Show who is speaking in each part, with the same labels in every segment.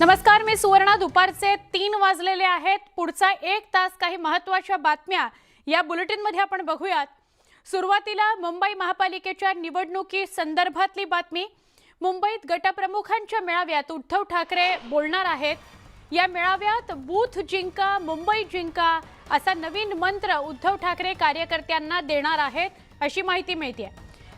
Speaker 1: नमस्कार, मी सुवर्णा. दुपारचे 3 वाजलेले आहेत. पुढचा 1 तास काही महत्त्वाच्या बातम्या या बुलेटिनमध्ये आपण बघूयात. सुरुवातीला मुंबई महापालिकेच्या निवडणुकी संदर्भातली बातमी. मुंबईत गटप्रमुखांच्या मेळाव्यात उद्धव ठाकरे बोलणार आहेत. या मेळाव्यात बूथ जिंका, मुंबई जिंका असा नवीन मंत्र उद्धव ठाकरे कार्यकर्त्यांना देणार आहेत अशी माहिती मिळते.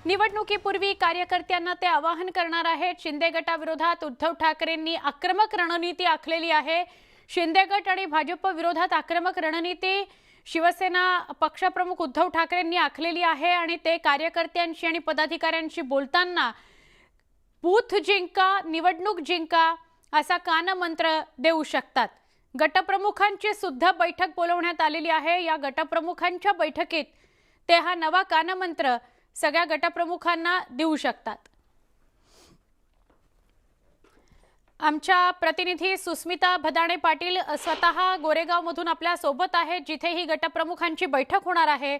Speaker 1: निवडणुकीपूर्वी कार्यकर्त्यांना ते आवाहन करणार आहेत. शिंदे गटाविरोधात उद्धव ठाकरेंनी आक्रमक रणनीती आखलेली आहे. शिंदे गट आणि भाजप विरोधात आक्रमक रणनीती शिवसेना पक्षप्रमुख उद्धव ठाकरेंनी आखलेली आहे आणि ते कार्यकर्त्यांशी आणि पदाधिकाऱ्यांशी बोलताना बूथ जिंका, निवडणूक जिंका असा कानमंत्र देऊ शकतात. गटप्रमुखांची सुद्धा बैठक बोलवण्यात आलेली आहे. या गटप्रमुखांच्या बैठकीत ते हा नवा कानमंत्र सगळ्या गटप्रमुखांना देऊ शकतात. आमच्या प्रतिनिधी सुस्मिता भदाणे पाटील स्वतः गोरेगावमधून आपल्या सोबत आहेत, जिथे ही गटप्रमुखांची बैठक होणार आहे.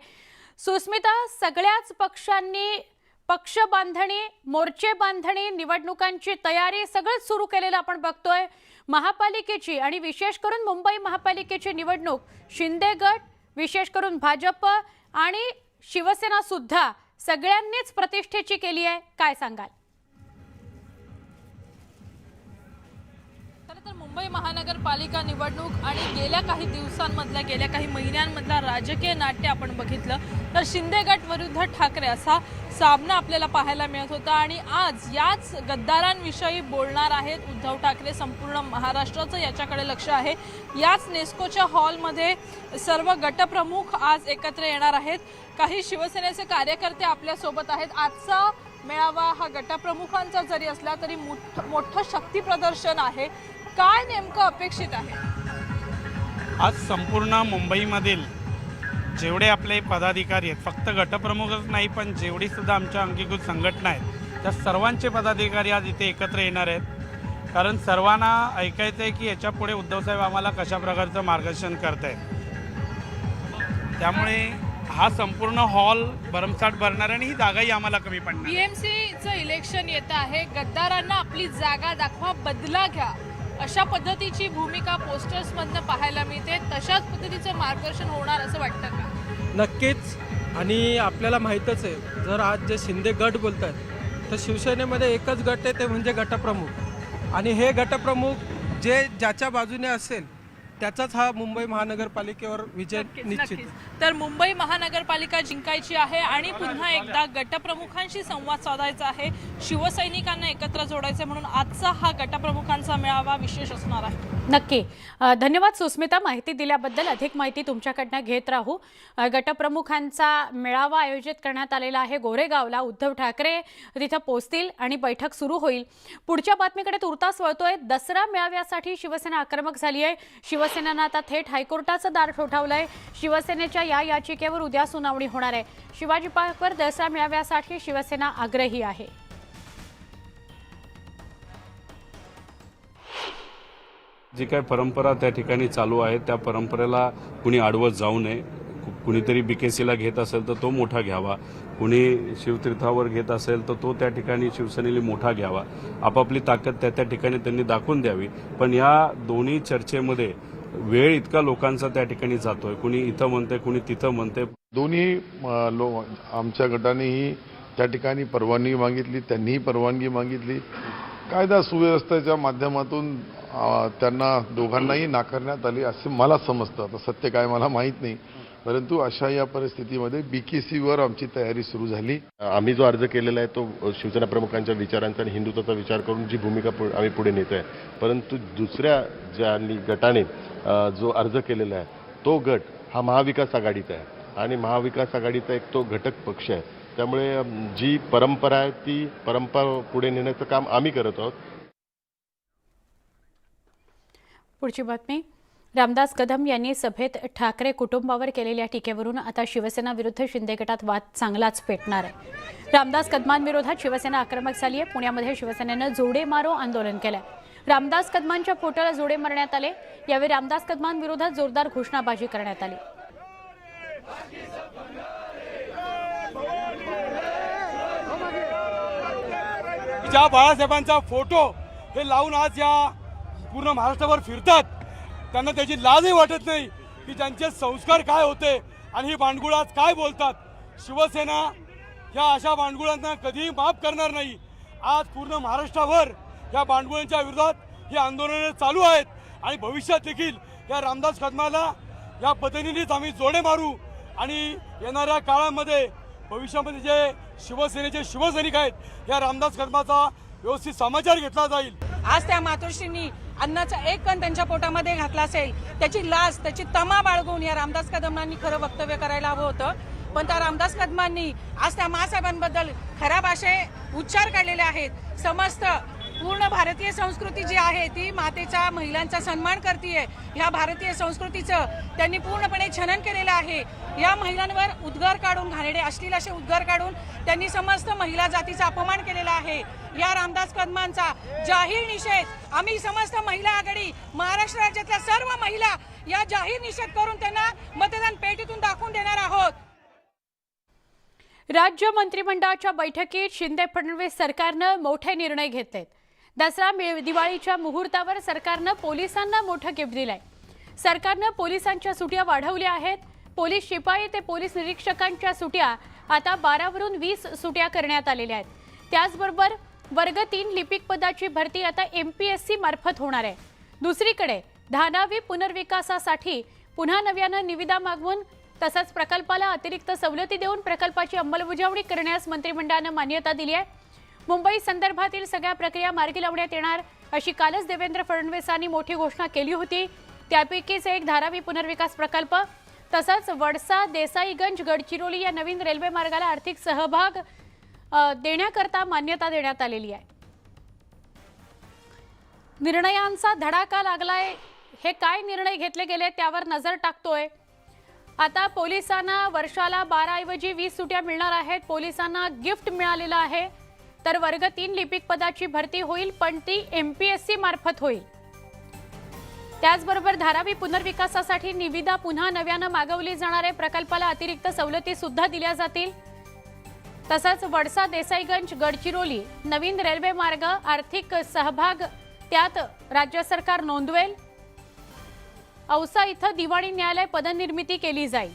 Speaker 1: सुस्मिता, सगळ्याच पक्षांनी पक्ष बांधणी, मोर्चे बांधणी, निवडणुकांची तयारी सगळं सुरू केलेलं आपण बघतोय. महापालिकेची आणि विशेष करून मुंबई महापालिकेची निवडणूक शिंदे गट, विशेष करून भाजप आणि शिवसेना सुद्धा सगळ्यांनीच प्रतिष्ठेची केली आहे. काय सांगाल?
Speaker 2: तर मुंबई महानगरपालिका निवडणूक आणि गेल्या काही दिवसांमधल्या, गेल्या काही महिन्यांमधला राजकीय नाट्य आपण बघितलं तर शिंदे गट विरुद्ध ठाकरे असा सामना आपल्याला पाहायला मिळत होता. आणि आज याच गद्दारांविषयी बोलणार आहेत उद्धव ठाकरे. संपूर्ण महाराष्ट्राचं याच्याकडे लक्ष आहे. याच नेस्कोच्या हॉलमध्ये सर्व गटप्रमुख आज एकत्र येणार आहेत. काही शिवसेनेचे कार्यकर्ते आपल्या सोबत आहेत. आजचा मेळावा हा गटप्रमुखांचा जरी असला तरी मोठं शक्ती प्रदर्शन आहे. काय नेमकं अपेक्षित आहे?
Speaker 3: आज संपूर्ण मुंबईमधील जेवढे आपले पदाधिकारी आहेत, फक्त गटप्रमुखच नाही पण जेवढी सुद्धा आमच्या अंगीकृत संघटना आहेत त्या सर्वांचे पदाधिकारी आज इथे एकत्र येणार आहेत. कारण सर्वांना ऐकायचं आहे की याच्या पुढे उद्धवसाहेब आम्हाला कशा प्रकारचं मार्गदर्शन करतायत. त्यामुळे हा संपूर्ण हॉल भरमसाठ भरणार आणि ही जागाही आम्हाला कमी पडणार.
Speaker 2: बीएमसीचं इलेक्शन येत आहे. गद्दारांना आपली जागा दाखवा, बदला घ्या, अशा पद्धतीची भूमिका पोस्टर्स मधनं पाहायला मिळते. तशाच पद्धतीचं मार्गदर्शन होणार असं वाटतं का?
Speaker 4: नक्कीच. आणि आपल्याला माहीतच आहे, जर आज जे शिंदे गट बोलत आहेत तर शिवसेनेमध्ये एकच गट आहे, ते म्हणजे गटप्रमुख. आणि हे गटप्रमुख जे ज्याच्या बाजूने असेल त्याचाच हा मुंबई महानगरपालिकेवर विजय निश्चित.
Speaker 2: तर मुंबई महानगरपालिका जिंकायची आहे आणि पुन्हा एकदा गटप्रमुखांशी संवाद साधायचा आहे, शिवसैनिकांना एकत्र जोडायचे, म्हणून आजचा हा गटप्रमुखांचा मेळावा विशेष असणार आहे.
Speaker 1: नक्की. धन्यवाद सुस्मिता, माहिती दिल्याबद्दल. अधिक माहिती तुमच्याकडनं घेत राहू. गटप्रमुखांचा मेळावा आयोजित करण्यात आलेला आहे गोरेगावला. उद्धव ठाकरे तिथं पोहोचतील आणि बैठक सुरू होईल. पुढच्या बातमीकडे तुर्तास वळतोय. दसरा मेळाव्यासाठी शिवसेना आक्रमक झाली आहे. शिवसेनेनं आता थेट हायकोर्टाचं दार ठोठावलंय. शिवसेनेच्या या याचिकेवर उद्या सुनावणी होणार आहे. शिवाजी पार्कवर दसरा मेळाव्यासाठी शिवसेना आग्रही आहे.
Speaker 5: जी काय परंपरा त्या ठिकाणी चालू आहे त्या परंपरेला कुणी आडवत जाऊ नये. कुणीतरी बीकेसीला घेत असेल तर तो मोठा घ्यावा, कुणी शिवतीर्थावर घेत असेल तर तो त्या ठिकाणी शिवसेनेला मोठा घ्यावा. आपापली ताकद त्या त्या ठिकाणी त्यांनी दाखवून द्यावी. पण या दोन्ही चर्चेमध्ये वेळ इतका लोकांचा त्या ठिकाणी जातोय. कुणी इथं म्हणते, कुणी तिथं म्हणते.
Speaker 6: दोन्ही आमच्या गटानेही त्या ठिकाणी परवानगी मागितली, त्यांनीही परवानगी मागितली. कायदा सुव्यवस्थेच्या माध्यमातून त्यांना दोघांनाही नाकारण्यात आली असे मला समजतं. आता सत्य काय मला माहीत नाही, परंतु अशा या परिस्थितीमध्ये बीकेसीवर आमची तयारी सुरू झाली.
Speaker 7: आम्ही जो अर्ज केलेला आहे तो शिवसेना प्रमुखांच्या विचारांचा आणि हिंदुत्वाचा विचार करून जी भूमिका आम्ही पुढे नेतो आहे. परंतु दुसऱ्या ज्या गटाने जो अर्ज केलेला आहे तो गट हा महाविकास आघाडीचा आहे आणि महाविकास आघाडीचा एक तो घटक पक्ष आहे. त्यामुळे जी परंपरा आहे ती परंपरा पुढे नेण्याचं काम आम्ही करत आहोत.
Speaker 1: पुढची बातमी. रामदास कदम यांनी सभेत ठाकरे कुटुंबावर केलेल्या टीकेवरून आता शिवसेना विरुद्ध शिंदे गटात वाद चांगलाच पेटणार आहे. रामदास कदमांविरोधात शिवसेना आक्रमक झाली आहे. पुण्यामध्ये शिवसेनेनं जोडे मारो आंदोलन केलंय. रामदास कदमांच्या फोटोला जोडे मारण्यात आले. यावेळी रामदास कदमांविरोधात जोरदार घोषणाबाजी करण्यात आली.
Speaker 3: ज्या बाळासाहेबांचा फोटो हे लावून आज या
Speaker 8: पूर्ण महाराष्ट्रावर फिरतात, त्यांना त्याची लाजही वाटत नाही की त्यांचे संस्कार काय होते आणि ही भांडकुळं आज काय बोलतात. शिवसेना ह्या अशा भांडकुळांना कधीही माफ करणार नाही. आज पूर्ण महाराष्ट्रावर या भांडकुळांच्या विरोधात ही आंदोलनं चालू आहेत आणि भविष्यात देखील या रामदास कदमाला या पद्धतीनेच आम्ही जोडे मारू आणि येणाऱ्या काळामध्ये भविष्यामध्ये जे शिवसेनेचे शिवसैनिक आहेत या रामदास कदमाचा व्यवस्थित समाचार घेतला जाईल.
Speaker 9: आज त्या मातोश्रींनी अन्नाचा एक कण त्यांच्या पोटामध्ये घातला असेल, त्याची लाज त्याची तमा बाळगून या रामदास कदमांनी खरं वक्तव्य करायला हवं होतं. पण त्या रामदास कदमांनी आज त्या मासाहेबांबद्दल खराब असे उच्चार काढलेले आहेत. समस्त पूर्ण भारतीय संस्कृती जी आहे ती मातेचा महिलांचा सन्मान करते. ह्या भारतीय संस्कृतीचं त्यांनी पूर्णपणे छनन केलेलं आहे. या महिलांवर उद्गार काढून घाणेरडे अश्लील असे उद्गार काढून त्यांनी समस्त महिला जातीचा अपमान केलेला आहे. या रामदास कदमांचा जाहीर निषेध आम्ही समस्त महिला आघाडी महाराष्ट्र राज्यातल्या सर्व महिला या जाहीर निषेध करून त्यांना मतदान पेटीतून दाखवून देणार आहोत.
Speaker 1: राज्य मंत्रिमंडळाच्या बैठकीत शिंदे फडणवीस सरकारनं मोठे निर्णय घेतलेत. दसरा दिवाळीच्या मुहूर्तावर सरकारनं पोलिसांना मोठं गिफ्ट दिलंय. सरकारनं पोलिसांच्या सुट्या वाढवल्या आहेत. पोलीस शिपाई ते पोलीस निरीक्षकांच्या सुट्या आता 12 वरून 20 सुट्या करण्यात आलेल्या आहेत. त्याचबरोबर वर्ग 3 लिपिक पदाची भरती आता MPSC मार्फत होणार आहे. दुसरीकडे धानावी पुनर्विकासासाठी पुन्हा नव्यानं निविदा मागवून तसंच प्रकल्पाला अतिरिक्त सवलती देऊन प्रकल्पाची अंमलबजावणी करण्यास मंत्रिमंडळानं मान्यता दिली आहे. मुंबई संदर्भातील सगळ्या प्रक्रिया मार्गी लावण्यात येणार अशी कालच देवेंद्र फडणवीसांनी मोठी घोषणा केली होती. त्यापैकीच एक धारावी पुनर्विकास प्रकल्प तसंच वडसा देसाईगंज गडचिरोली या नवीन रेल्वे मार्गाला आर्थिक सहभाग देण्याकरता मान्यता देण्यात आलेली आहे. निर्णयांचा धडाका लागलाय. हे काय निर्णय घेतले गेले त्यावर नजर टाकतोय. आता पोलिसांना वर्षाला 12 ऐवजी 20 सुट्या मिळणार आहेत. पोलिसांना गिफ्ट मिळालेलं आहे. तर वर्ग 3 लिपिक पदाची भरती होईल पण ती MPSC मार्फत होईल. त्याचबरोबर धारावी पुनर्विकासासाठी निविदा पुन्हा नव्यानं मागवली जाणार आहे. प्रकल्पाला अतिरिक्त सवलती सुद्धा दिल्या जातील. तसंच वडसा देसाईगंज गडचिरोली नवीन रेल्वे मार्ग आर्थिक सहभाग त्यात राज्य सरकार नोंदवेल. औसा इथं दिवाणी न्यायालय पदनिर्मिती केली जाईल.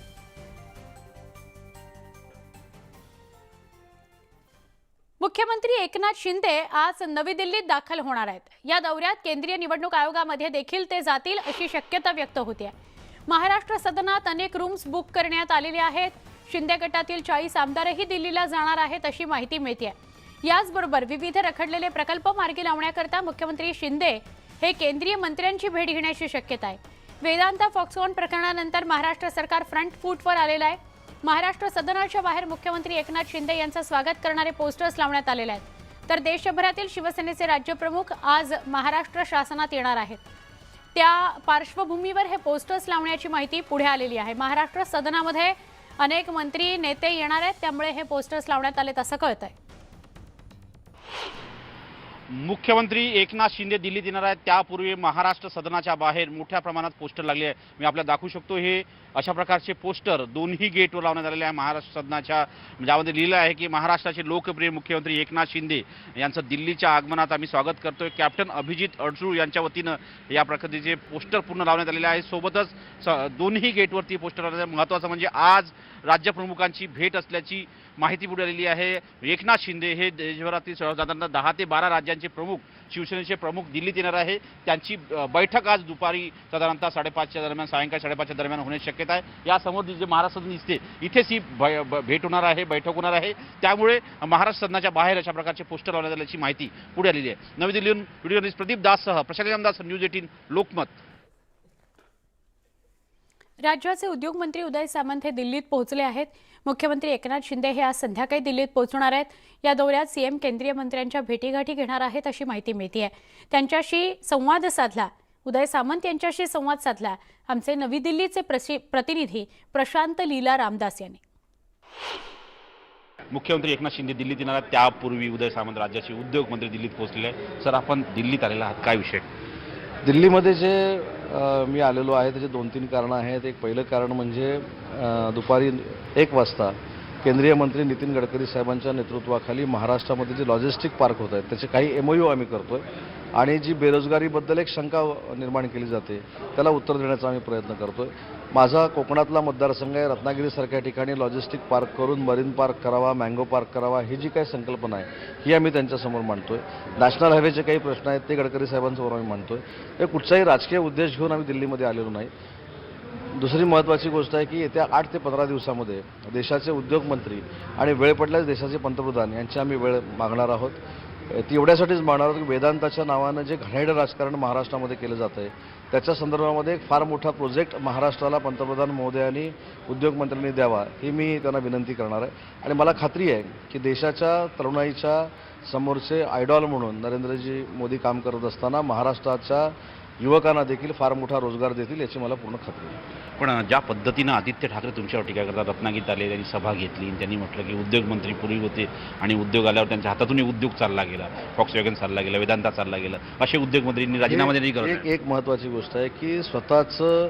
Speaker 1: मुख्यमंत्री एकनाथ शिंदे आज नवी दिल्लीत दाखल होणार आहेत. या दौऱ्यात केंद्रीय निवडणूक आयोगामध्ये देखील ते जातील अशी शक्यता व्यक्त होते. महाराष्ट्र सदनात अनेक रूम्स बुक करण्यात आलेले आहेत. शिंदे गटातील 40 आमदारही दिल्लीला जाणार आहेत अशी माहिती मिळते. याचबरोबर विविध रखडलेले प्रकल्प मार्गी लावण्याकरता मुख्यमंत्री शिंदे हे केंद्रीय मंत्र्यांची भेट घेण्याची शक्यता आहे. वेदांता फॉक्सकॉन प्रकरणानंतर महाराष्ट्र सरकार फ्रंट फूटवर आलेलं आहे. महाराष्ट्र सदनाच्या बाहेर मुख्यमंत्री एकनाथ शिंदे यांचं स्वागत करणारे पोस्टर्स लावण्यात आलेले आहेत. तर देशभरातील शिवसेनेचे राज्यप्रमुख आज महाराष्ट्र शासनात येणार आहेत. त्या पार्श्वभूमीवर हे पोस्टर्स लावण्याची माहिती पुढे आलेली आहे. महाराष्ट्र सदनामध्ये अनेक मंत्री नेते येणार आहेत त्यामुळे हे पोस्टर्स लावण्यात आलेत असं कळतंय.
Speaker 10: मुख्यमंत्री एकनाथ शिंदे दिल्लीत येणार आहेत. त्यापूर्वी महाराष्ट्र सदनाच्या बाहेर मोठ्या प्रमाणात पोस्टर लागले आहे. मी आपल्याला दाखवू शकतो. हे अशा प्रकारचे पोस्टर दोन्ही गेटवर लावण्यात आलेले आहे. महाराष्ट्र सदनाच्या ज्यामध्ये लिहिलं आहे की महाराष्ट्राचे लोकप्रिय मुख्यमंत्री एकनाथ शिंदे यांचं दिल्लीच्या आगमनात आम्ही स्वागत करतोय. कॅप्टन अभिजित अडसूळ यांच्या वतीनं या प्रकारचे पोस्टर पूर्ण लावण्यात आलेले आहे. सोबतच दोन्ही गेटवरती पोस्टर लावण्यात. महत्त्वाचं म्हणजे आज राज्यप्रमुखांची भेट असल्याची माहिती पुढे आलेली आहे. एकनाथ शिंदे हे देशभरातील साधारणतः 10 ते 12 राज्यांचे प्रमुख शिवसेनेचे प्रमुख दिल्लीत येणार आहे. त्यांची बैठक आज दुपारी साधारणतः 5:30च्या दरम्यान सायंकाळी 5:30च्या दरम्यान होण्याची शक्यता आहे. यासमोर जे महाराष्ट्र सदन दिसते इथेच ही भेट होणार आहे, बैठक होणार आहे. त्यामुळे महाराष्ट्र सदनाच्या बाहेर अशा प्रकारचे पोस्टर लावण्यात आल्याची माहिती पुढे आलेली आहे. नवी दिल्लीहून व्हिडिओ जर्नलिस्ट प्रदीप दाससह प्रशांत रामदास, न्यूज 18 लोकमत.
Speaker 1: राज्याचे उद्योग मंत्री उदय सामंत हे दिल्लीत पोहोचले आहेत. मुख्यमंत्री एकनाथ शिंदे हे आज संध्याकाळी दिल्लीत पोहोचणार आहेत. या दौऱ्यात सीएम केंद्रीय मंत्र्यांच्या भेटीगाठी घेणार आहेत अशी माहिती मिळते. त्यांच्याशी संवाद साधला. उदय सामंत यांच्याशी संवाद साधला आमचे नवी दिल्लीचे प्रतिनिधी प्रशांत लीला रामदास यांनी.
Speaker 10: मुख्यमंत्री एकनाथ शिंदे दिल्लीत येणार आहेत. त्यापूर्वी उदय सामंत राज्याचे उद्योग मंत्री दिल्लीत पोहोचलेले आहेत. सर, आपण दिल्लीत आलेला आहात, काय विषय?
Speaker 11: दिल्लीमध्ये जे मी आलेलो आहे त्याचे 2-3 कारणं आहेत. एक पहिलं कारण म्हणजे दुपारी 1 वाजता केंद्रीय मंत्री नितीन गडकरी साहेबांच्या नेतृत्वाखाली महाराष्ट्रामध्ये जे लॉजिस्टिक पार्क होत आहेत त्याचे काही MOU आम्ही करतोय आणि जी बेरोजगारीबद्दल एक शंका निर्माण केली जाते त्याला उत्तर देण्याचा आम्ही प्रयत्न करतोय. माझा कोकणातला मतदारसंघ आहे. रत्नागिरीसारख्या ठिकाणी लॉजिस्टिक पार्क करून मरीन पार्क करावा, मँगो पार्क करावा, ही जी काही संकल्पना आहे ही आम्ही त्यांच्यासमोर मांडतोय. नॅशनल हायवेचे काही प्रश्न आहेत ते गडकरी साहेबांसमोर आम्ही मांडतोय. हे कुठचाही राजकीय उद्देश घेऊन आम्ही दिल्लीमध्ये आलेलो नाही. दुसरी महत्त्वाची गोष्ट आहे की येत्या 8 ते 15 दिवसामध्ये देशाचे उद्योगमंत्री आणि वेळ पडल्यास देशाचे पंतप्रधान यांची आम्ही वेळ मागणार आहोत. ती एवढ्यासाठीच मागणार आहोत की वेदांताच्या नावानं जे घाणेरडं राजकारण महाराष्ट्रामध्ये केलं जातं आहे त्याच्या संदर्भामध्ये एक फार मोठा प्रोजेक्ट महाराष्ट्राला पंतप्रधान महोदयांनी उद्योगमंत्र्यांनी द्यावा ही मी त्यांना विनंती करणार आहे. आणि मला खात्री आहे की देशाच्या तरुणाईच्या समोरचे आयडॉल म्हणून नरेंद्रजी मोदी काम करत असताना महाराष्ट्राच्या युवकांना देखील फार मोठा रोजगार देतील याची मला पूर्ण खात्री आहे.
Speaker 10: पण ज्या पद्धतीनं आदित्य ठाकरे तुमच्यावर टीका करतात, रत्नागिरीत आले, त्यांनी सभा घेतली, त्यांनी म्हटलं की उद्योगमंत्री पूर्वी होते आणि उद्योग आल्यावर त्यांच्या हातातूनही उद्योग चालला गेला, फॉक्सवॅगन चालला गेला, वेदांता चालला गेला, असे उद्योगमंत्रींनी राजीनामा नाही करत.
Speaker 11: एक महत्त्वाची गोष्ट आहे की स्वतःचं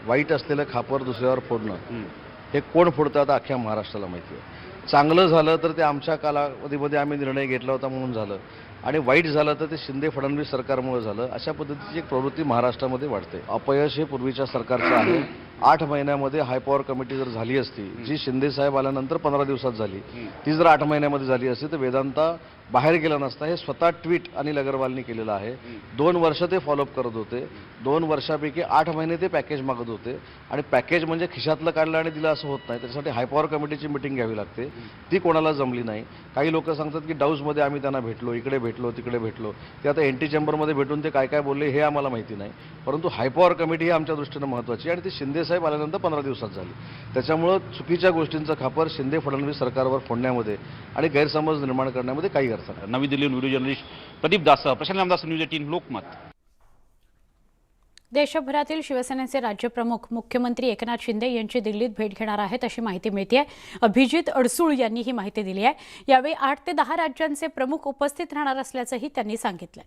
Speaker 11: वाईट असलेलं खापर दुसऱ्यावर फोडणं हे कोण फोडतं आता अख्ख्या महाराष्ट्राला माहिती आहे. चांगलं झालं तर ते आमच्या कालावधीमध्ये आम्ही निर्णय घेतला होता म्हणून झालं आणि वाईट झालं तर ते शिंदे फडणवीस सरकारमुळे झालं. अशा पद्धतीची एक प्रवृत्ती महाराष्ट्रामध्ये वाढते. अपयश हे पूर्वीच्या सरकारचं आहे. 8 महिन्यामध्ये हायपॉवर कमिटी जर झाली असती जी शिंदे साहेब आल्यानंतर 15 दिवसात झाली ती जर 8 महिन्यामध्ये झाली असती तर वेदांता बाहेर गेला नसता. हे स्वतः ट्विट अनिल अगरवालनी केलेलं आहे. 2 वर्ष ते फॉलोअप करत होते. 2 वर्षापैकी 8 महिने ते पॅकेज मागत होते आणि पॅकेज म्हणजे खिशातलं काढलं आणि दिलं असं होत नाही. त्याच्यासाठी हायपॉवर कमिटीची मिटिंग घ्यावी लागते. ती कोणाला जमली नाही. काही लोक सांगतात की डाऊसमध्ये आम्ही त्यांना भेटलो, इकडे भेटलो, तिकडे भेटलो. ते आता एनटी चेंबरमध्ये भेटून ते काय काय बोलले हे आम्हाला माहिती नाही. परंतु हायपॉवर कमिटी ही आमच्या दृष्टीनं महत्त्वाची आणि ती शिंदे साहेब आल्यानंतर 15 दिवसात झाली. त्याच्यामुळं चुकीच्या गोष्टींचं खापर शिंदे फडणवीस सरकारवर फोडण्यामध्ये आणि गैरसमज निर्माण करण्यामध्ये काही अर्थ नाही.
Speaker 10: नवी दिल्लीहून video journalist Pradeep Das, Prashant Ramdas, news 18 Lokmat.
Speaker 1: देशभरातील शिवसेनेचे राज्यप्रमुख मुख्यमंत्री एकनाथ शिंदे यांची दिल्लीत भेट घेणार आहेत अशी माहिती मिळते. अभिजित अडसूळ यांनी ही माहिती दिली आहे. यावेळी 8 ते 10 राज्यांचे प्रमुख उपस्थित राहणार असल्याचंही त्यांनी सांगितलं.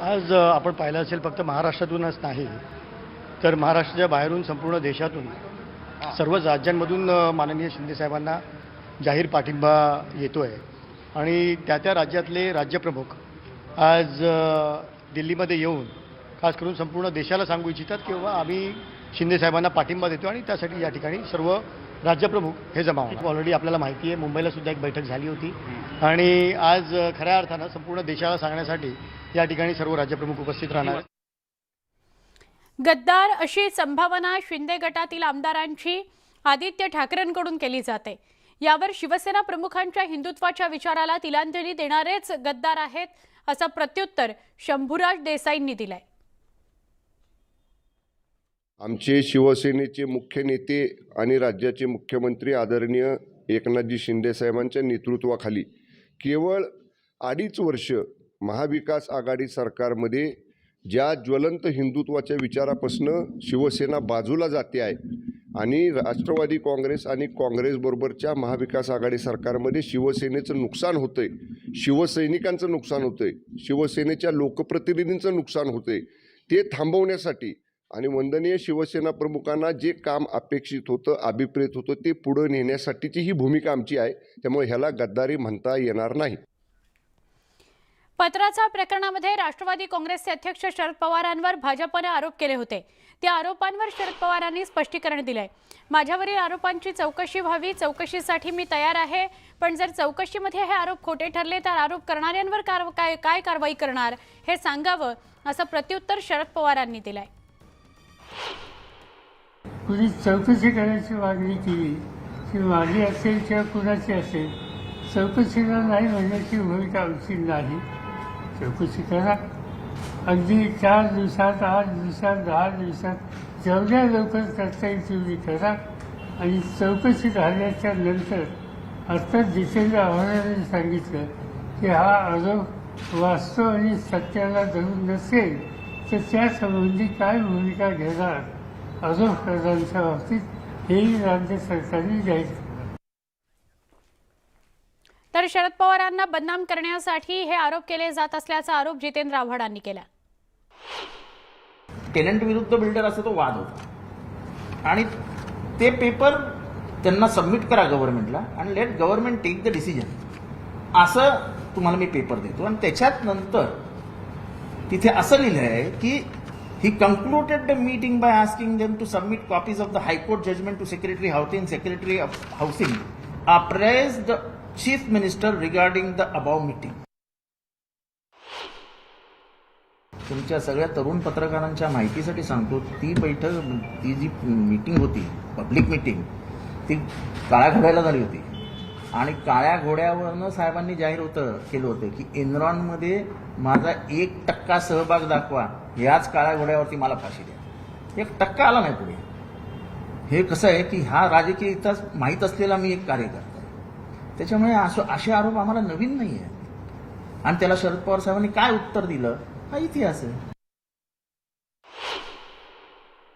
Speaker 12: आज आपण पाहिलं असेल फक्त महाराष्ट्रातूनच नाही तर महाराष्ट्राच्या बाहेरून संपूर्ण देशातून सर्वच राज्यांमधून माननीय शिंदेसाहेबांना जाहीर पाठिंबा येतो आहे आणि त्या राज्यातले राज्यप्रमुख आज दिल्लीमध्ये येऊन खास करून संपूर्ण देशाला सांगू इच्छितात की बाबा आम्ही शिंदेसाहेबांना पाठिंबा देतो आणि त्यासाठी या ठिकाणी सर्व राज्यप्रमुख हे जमा होणार. ऑलरेडी आपल्याला माहिती आहे मुंबईला सुद्धा एक बैठक झाली होती आणि आज खऱ्या अर्थानं संपूर्ण देशाला सांगण्यासाठी या ठिकाणी सर्व राज्यप्रमुख उपस्थित राहणार.
Speaker 1: गद्दार अशी संभावना शिंदे गटातील आमदारांची आदित्य ठाकरेंकडून केली जाते. यावर शिवसेना प्रमुखांच्या हिंदुत्वाच्या विचाराला तिलांजली देणारेच गद्दार आहेत असं प्रत्युत्तर शंभूराज देसाईंनी दिलंय.
Speaker 13: आमचे शिवसेनेचे मुख्य नेते आणि राज्याचे मुख्यमंत्री आदरणीय एकनाथजी शिंदे साहेबांच्या नेतृत्वाखाली केवळ 2.5 वर्ष महाविकास आघाडी सरकारमध्ये ज्या ज्वलंत हिंदुत्वाच्या विचारापासून शिवसेना बाजूला जाते आहे आणि राष्ट्रवादी काँग्रेस आणि काँग्रेसबरोबरच्या महाविकास आघाडी सरकारमध्ये शिवसेनेचं नुकसान होतंय, शिवसैनिकांचं नुकसान होतंय, शिवसेनेच्या लोकप्रतिनिधींचं नुकसान होतंय, ते थांबवण्यासाठी आणि वंदनीय शिवसेना प्रमुखांना जे काम अपेक्षित होतं, अभिप्रेत होतं ते पुढे नेण्यासाठीची ही भूमिका आमची आहे. त्यामुळे ह्याला गद्दारी म्हणता येणार नाही.
Speaker 1: पत्राचा प्रकरणामध्ये राष्ट्रवादी काँग्रेसचे अध्यक्ष शरद पवारांवर भाजपने आरोप केले होते. त्या आरोपांवर शरद पवारांनी स्पष्टीकरण दिलंय. माझ्यावरील आरोपांची चौकशी व्हावी, चौकशीसाठी मी तयार आहे, पण जर चौकशीमध्ये हे आरोप खोटे ठरले तर आरोप करणाऱ्यांवर काय कारवाई करणार हे सांगावं असं प्रत्युत्तर शरद पवारांनी दिलंय.
Speaker 14: कुणी चौकशी करायची मागणी केली की माझी असेल किंवा कुणाची असेल, चौकशीला नाही म्हणण्याची भूमिका आमची नाही. चौकशी करा, अगदी 4 दिवसात, 8 दिवसात, 10 दिवसात जेवढ्या लवकर करता येईल तेवढी करा आणि चौकशी झाल्याच्या नंतर अर्थात जितेंद्र आव्हाडांनी सांगितलं की हा आरोप वास्तव आणि सत्याला धरून नसेल तर त्यासंबंधी काय भूमिका घेणार आरोपकर्त्यांच्या बाबतीत हेही राज्य सरकारने जाहीर केलं.
Speaker 1: तर शरद पवारांना बदनाम करण्यासाठी हे आरोप केले जात असल्याचा आरोप जितेंद्र आव्हाडांनी केला.
Speaker 15: टेनंट विरुद्ध बिल्डर असा तो वाद होता आणि ते पेपर
Speaker 10: त्यांना सबमिट करा गव्हर्नमेंटला आणि let government take the decision असं तुम्हाला मी पेपर देतो. आणि त्याच्यात नंतर तिथे असं लिहिलं आहे की he concluded the meeting by asking them to submit copies of the High Court judgment to Secretary Housing, Secretary of Housing, appraised the Chief Minister regarding the above meeting. तुमच्या सगळ्या तरुण पत्रकारांच्या माहितीसाठी सांगतो, ती बैठक, ती जी मीटिंग होती, पब्लिक मीटिंग, ती काळ्या घोड्याला झाली होती. आणि काळ्या घोड्यावरनं साहेबांनी जाहीर केलं होतं की एनरॉनमध्ये माझा 1% सहभाग दाखवा, याच काळ्या घोड्यावरती मला फाशी द्या. 1% आला नाही पुढे. हे कसं आहे की हा राजकीय इतिहास माहीत असलेला मी एक कार्यकर्ता आहे. त्याच्यामुळे असे आरोप आम्हाला नवीन नाही आहेत. आणि त्याला शरद पवार साहेबांनी काय उत्तर दिलं, हा इतिहास आहे.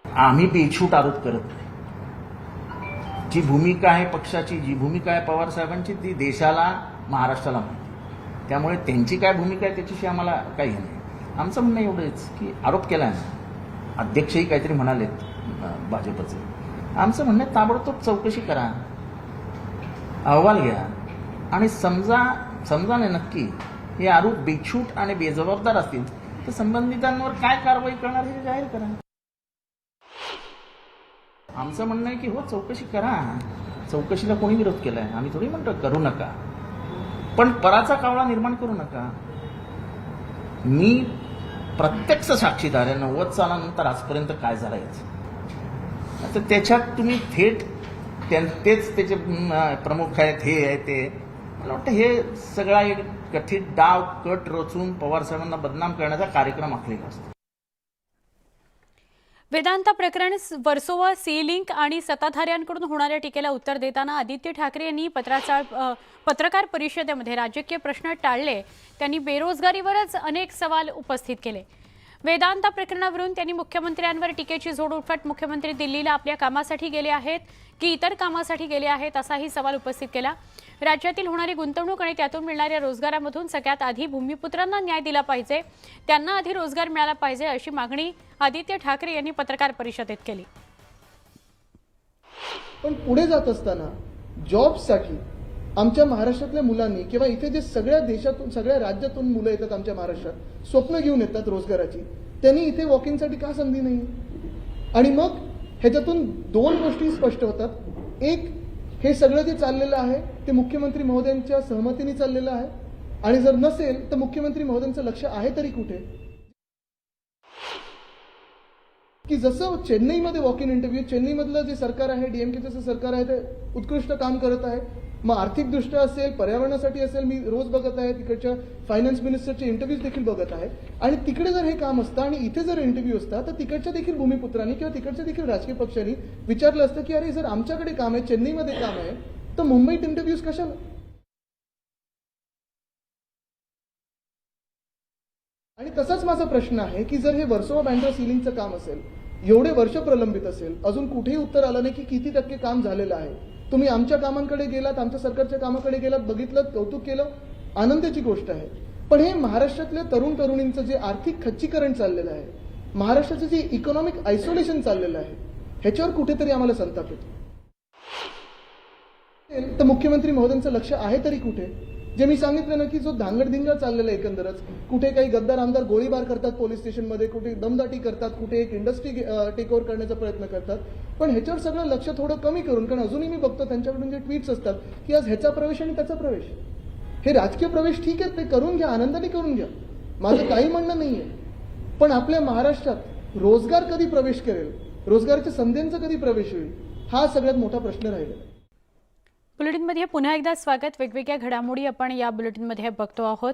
Speaker 10: आम्ही बेछूट आरोप करत नाही. जी भूमिका आहे पक्षाची, जी भूमिका आहे पवार साहेबांची, ती देशाला, महाराष्ट्राला माहिती. त्यामुळे त्यांची काय भूमिका आहे त्याच्याशी आम्हाला काही नाही. आमचं म्हणणं एवढंच की आरोप केला आहे, अध्यक्षही काहीतरी म्हणालेत भाजपचे. आमचं म्हणणं ताबडतोब चौकशी करा, अहवाल घ्या आणि समजा नाही नक्की हे आरोप बेछूट आणि बेजबाबदार असतील तर संबंधितांवर काय कारवाई करणार हे जाहीर करा. आमचं म्हणणं आहे की हो, चौकशी करा. चौकशीला कोणी विरोध केलाय? आम्ही थोडी म्हणतो करू नका, पण पराचा कावळा निर्माण करू नका. मी प्रत्यक्ष साक्षीदार आहे 90 सालानंतर आजपर्यंत काय झालंय. तर त्याच्यात तुम्ही थेट तेच त्याचे प्रमुख आहेत, हे आहे ते. मला वाटतं हे सगळा एक कथित डाव कट रचून पवार साहेबांना बदनाम करण्याचा कार्यक्रम आखलेला असतो.
Speaker 1: वेदांता प्रकरण, वर्सोवा, सी लिंक आणि सत्ताधाऱ्यांकडून होणाऱ्या टीकेला उत्तर देताना आदित्य ठाकरे यांनी पत्रकार परिषदेमध्ये राजकीय प्रश्न टाळले. त्यांनी बेरोजगारीवरच अनेक सवाल उपस्थित केले. वेदांता प्रकरणावरून त्यांनी मुख्यमंत्र्यांवर टीकेची झोड उठवत मुख्यमंत्री दिल्लीला आपल्या कामासाठी गेले आहेत की इतर कामासाठी गेले आहेत असाही सवाल उपस्थित केला. राज्यातील होणारी गुंतवणूक आणि त्यातून मिळणाऱ्या रोजगारामधून सगळ्यात आधी भूमिपुत्रांना न्याय दिला पाहिजे, त्यांना आधी रोजगार मिळाला पाहिजे अशी मागणी आदित्य ठाकरे यांनी पत्रकार परिषदेत केली.
Speaker 15: पण पुढे जात असताना जॉबसाठी आमच्या महाराष्ट्रातल्या मुलांनी किंवा इथे जे सगळ्या देशातून, सगळ्या राज्यातून मुलं येतात आमच्या महाराष्ट्रात, स्वप्न घेऊन येतात रोजगाराची, त्यांनी इथे वॉकिंगसाठी का संधी नाही? आणि मग ह्याच्यातून 2 गोष्टी स्पष्ट होतात. एक, हे सगळं जे चाललेलं आहे ते मुख्यमंत्री महोदयांच्या सहमतीने चाललेलं आहे. आणि जर नसेल तर मुख्यमंत्री महोदयांचं लक्ष आहे तरी कुठे? की जसं चेन्नईमध्ये वॉक इन इंटरव्ह्यू, चेन्नईमधलं जे सरकार आहे, डीएमकेचं सरकार आहे, ते उत्कृष्ट काम करत आहे. मग आर्थिकदृष्ट्या असेल, पर्यावरणासाठी असेल, मी रोज बघत आहे, तिकडच्या फायनान्स मिनिस्टरचे इंटरव्ह्यूज देखील बघत आहे. आणि तिकडे जर हे काम असतं आणि इथे जर इंटरव्ह्यू असता तर तिकडच्या देखील भूमिपुत्रांनी किंवा तिकडच्या देखील राजकीय पक्षांनी विचारलं असतं की अरे जर आमच्याकडे काम आहे, चेन्नईमध्ये काम आहे, तर मुंबईत इंटरव्ह्यूज कशाला? आणि तसाच माझा प्रश्न आहे की जर हे वर्सोवा बँड्रा सिलिंगचं काम असेल, एवढे वर्ष प्रलंबित असेल, अजून कुठेही उत्तर आलं नाही की किती टक्के काम झालेलं आहे. तुम्ही आमच्या कामांकडे गेलात, आमच्या सरकारच्या कामाकडे गेलात, बघितलं, कौतुक केलं, आनंदाची गोष्ट आहे. पण हे महाराष्ट्रातल्या तरुण तरुणींचं जे आर्थिक खच्चीकरण चाललेलं आहे, महाराष्ट्राचं जे इकॉनॉमिक आयसोलेशन चाललेलं आहे, ह्याच्यावर कुठेतरी आम्हाला संताप येतो. तर मुख्यमंत्री महोदयांचं लक्ष आहे तरी कुठे? जे मी सांगितलं ना की जो धांगडधिंगा चाललेला एकंदरच, कुठे काही गद्दार आमदार गोळीबार करतात पोलीस स्टेशनमध्ये, कुठे दमदाटी करतात, कुठे एक इंडस्ट्री टेक ओव्हर करण्याचा प्रयत्न करतात. पण ह्याच्यावर सगळं लक्ष थोडं कमी करून, कारण अजूनही मी बघतो त्यांच्याकडून जे ट्विट्स असतात की आज ह्याचा प्रवेश आणि त्याचा प्रवेश, हे राजकीय प्रवेश ठीक आहे, ते करून घ्या, आनंदाने करून घ्या, माझं काही म्हणणं नाहीये. पण आपल्या महाराष्ट्रात रोजगार कधी प्रवेश करेल, रोजगाराच्या संधींचा कधी प्रवेश होईल, हा सगळ्यात मोठा प्रश्न राहिला.
Speaker 1: बुलेटिनमध्ये पुन्हा एकदा स्वागत. वेगवेगळ्या घडामोडी आपण या बुलेटिनमध्ये बघतो आहोत.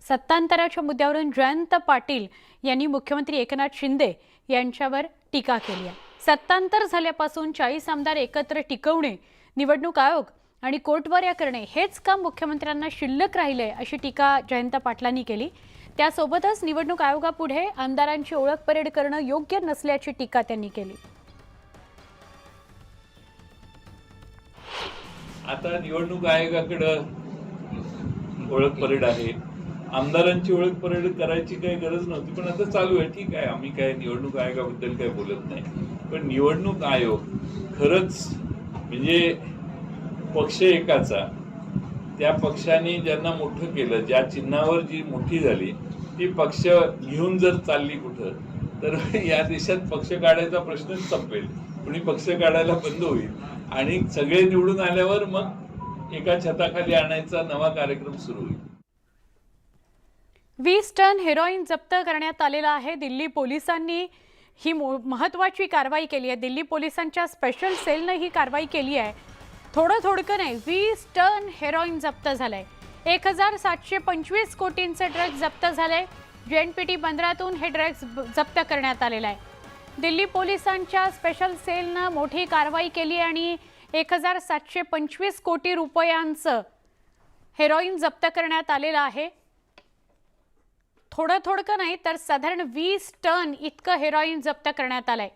Speaker 1: सत्तांतराच्या मुद्द्यावरून जयंत पाटील यांनी मुख्यमंत्री एकनाथ शिंदे यांच्यावर टीका केली आहे. सत्तांतर झाल्यापासून 40 आमदार एकत्र टिकवणे, निवडणूक आयोग आणि कोर्टवाऱ्या करणे हेच काम मुख्यमंत्र्यांना शिल्लक राहिले अशी टीका जयंत पाटलांनी केली. त्यासोबतच निवडणूक आयोगापुढे आमदारांची ओळख परेड करणं योग्य नसल्याची टीका त्यांनी केली.
Speaker 16: आता निवडणूक आयोगाकडं ओळख परेड आहे, आमदारांची ओळख परेड करायची काही गरज नव्हती, पण आता चालू आहे. ठीक आहे, आम्ही काय निवडणूक आयोगाबद्दल काही बोलत नाही, पण निवडणूक आयोग खरंच म्हणजे पक्ष एकाचा, त्या पक्षाने ज्यांना मोठं केलं, ज्या चिन्हावर जी मोठी झाली ती पक्ष घेऊन जर चालली कुठं, तर या देशात पक्ष काढायचा प्रश्नच संपेल. कुणी पक्ष काढायला बंद होईल आणि सगळे निवडून आल्यावर मग एका छताखाली आणायचा नवा कार्यक्रम सुरू होईल.
Speaker 1: 20 टन हेरोईन जप्त करण्यात आलेला आहे. दिल्ली पोलिसांनी ही महत्त्वाची कारवाई केली आहे. दिल्ली पोलिसांच्या स्पेशल सेलनं ही कारवाई केली आहे. थोडं नाही, 20 टन हेरोईन जप्त झालंय. 1725 कोटींचे ड्रग्ज जप्त झाले. JNPT बंदरातून हे ड्रग्ज जप्त करण्यात आलेलं आहे. दिल्ली पोलिसांच्या स्पेशल सेलनं मोठी कारवाई केली आणि 1725 कोटी रुपयांचं हेरोईन जप्त करण्यात आलेलं आहे. थोडं नाही तर साधारण 20 टन इतकं हेरोईन जप्त करण्यात आलंय.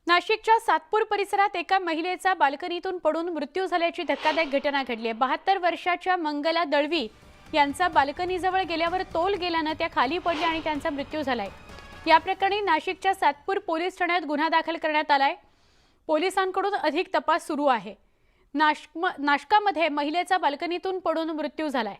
Speaker 1: नाशिकच्या सातपूर परिसरात एका महिलेचा बाल्कनीतून पडून मृत्यू झाल्याची धक्कादायक घटना घडली आहे. 72 वर्षाच्या मंगला दळवी यांचा बाल्कनीजवळ गेल्यावर तोल गेल्यानं त्या खाली पडल्या आणि त्यांचा मृत्यू झालाय. या प्रकरणी नाशिकच्या सातपूर पोलीस ठाण्यात गुन्हा दाखल करण्यात आलाय. पोलिसांकडून अधिक तपास सुरू आहे. नाशकामध्ये महिलेचा बाल्कनीतून पडून मृत्यू झालाय.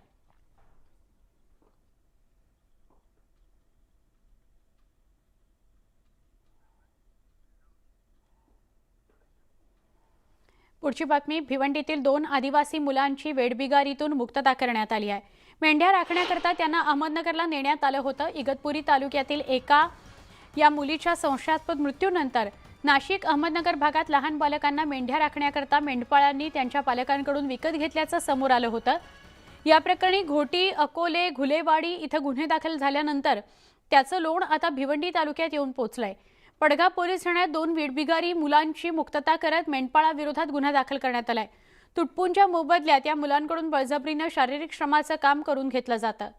Speaker 1: पुढची बातमी. भिवंडीतील 2 आदिवासी मुलांची वेठबिगारीतून मुक्तता करण्यात आली आहे. मेंढ्या राखण्याकरता त्यांना अहमदनगरला नेण्यात आलं होतं. इगतपुरी तालुक्यातील एका या मुलीच्या संशयास्पद मृत्यूनंतर नाशिक अहमदनगर भागात लहान बालकांना मेंढ्या राखण्याकरता मेंढपाळांनी त्यांच्या पालकांकडून विकत घेतल्याचं समोर आलं होतं. या प्रकरणी घोटी, अकोले, घुलेवाडी इथं गुन्हे दाखल झाल्यानंतर त्याचं लोण आता भिवंडी तालुक्यात येऊन पोहोचलंय. पडगा पोलीस ठाण्यात 2 वेठबिगारी मुलांची मुक्तता करत मेंढपाळाविरोधात गुन्हा दाखल करण्यात आलाय. तुटपुंच्या मोबदल्यात या मुलांकडून बळजबरीनं शारीरिक श्रमाचं काम करून घेतलं जातं.